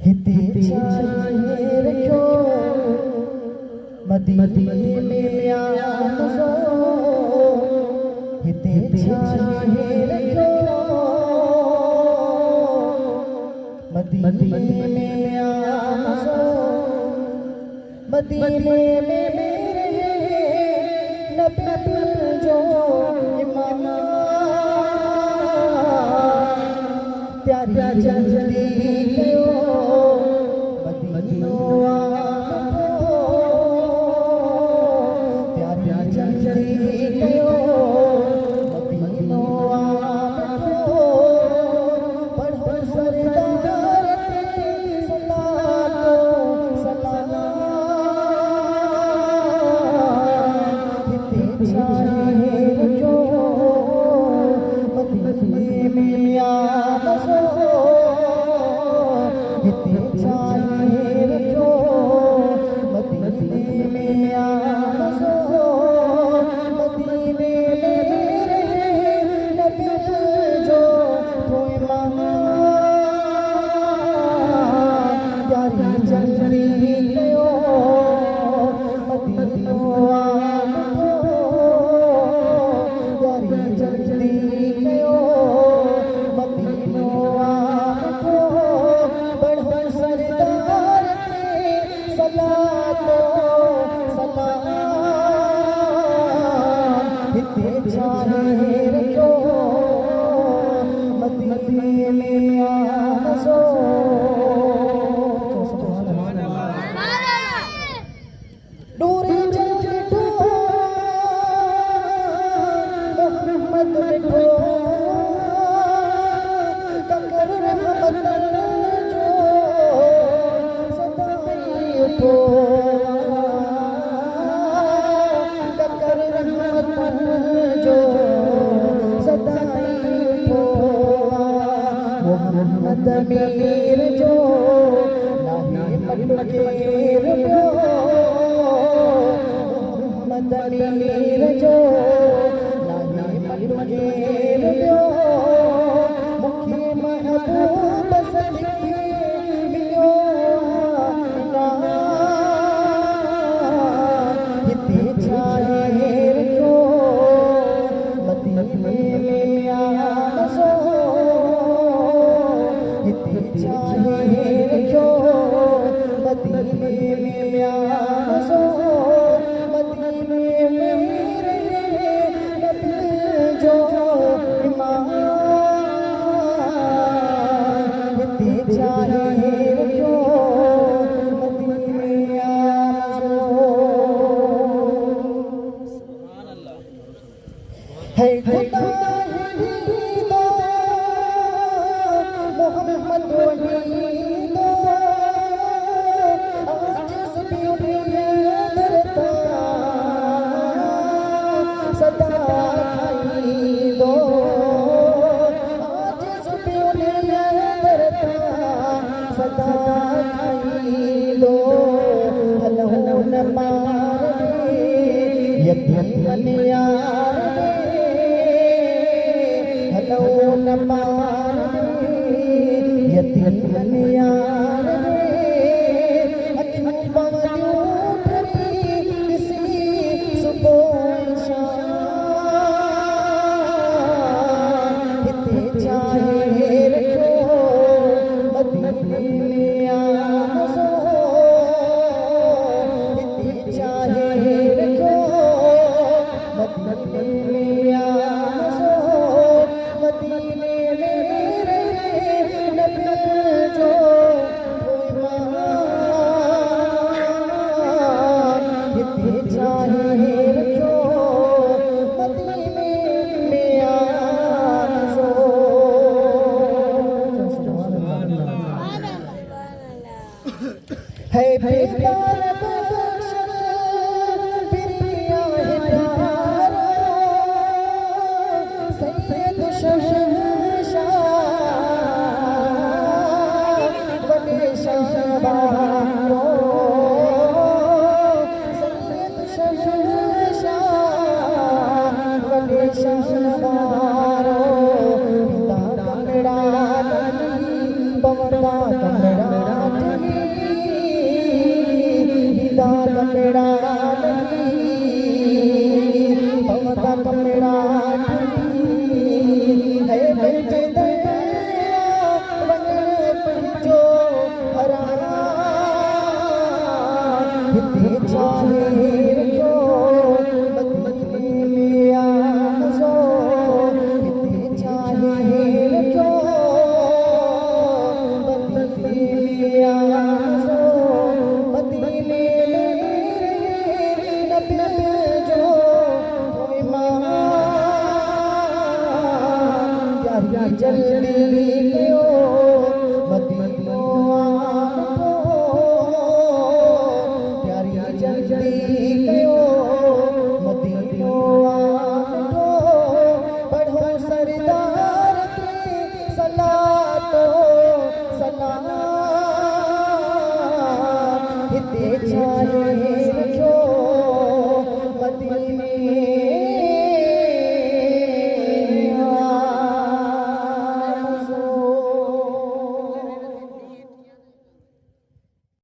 हिते चाहे रखो मदीने में आमज़ो हिते चाहे रखो मदीने में आमज़ो मदीने में मेरे नबी जो इमाम प्यारी जल्दी कयो मदीनो आमो प्यारी जल्दी कयो मदीनो आमो पढ़ो सरदार ते सलातो सलाम हिते चाहे रखो मदीने में आमज़ो हिते चाहे रखो मदीने में आमज़ो मदीने में रहे नबी जो कोई प्यारी जल्दी कयो मदीनो आमो प्यारी जल्दी कयो मदीनो आमो बढ़ो सरदार ते सलातो सलाम हिते चाहे रखो मदीने में आमज़ो डोरे चल ठो मोहम्मद बैठो कंकर रहमत जो सदाई उठो कंकर रहमत जो सदाई उठो मोहम्मद मीर जो नाहे पटकेर जो मोहम्मद मीर जो नाहे पटकेर जो मुखे महबूब सदके मिलो ना हिते चाहे रखो मदीने में आमज़ो हिते चाहे रखो मदीने में आमज़ो मदीने में रहे नबी जो इमाम हिते चाहे रखो मदीने में आमज़ो है खुदा दो मोहम्मद वली दो आज भी उन्हें धरता सदा खाई दो आज भी उन्हें धरता सदा खाई दो हलो न मार यतीम यार हलो न मार यतीम यार अखियों पवलियों भरी किसी सुबह शाम हिते चाहे रखो मदीने में आमज़ो हिते चाहे रखो मदीने में आमज़ो मदीने में रहे नबी जो कोई हिते चाहे रखो मदीने में आमज़ो है बेदार बख्शर प्रिया है प्यारा सैयद शहंशाह वली शहबारो सैयद शहंशाह वली शहबारो पिता का पवंदा कमरा हिदा कमरा पवंदा कमरा है बचे दरिया जो हरा हिते चाहे जो मदीने में आज़ो हिते चाहे जो मदीने में आज़ो मदीने में नबी जो कोई मां यारी जल्दी कयो मदीनो आनो यारी जल्दी कयो मदीनो आनो पढ़ो सरदार की सलातो सलाम हिते चाहे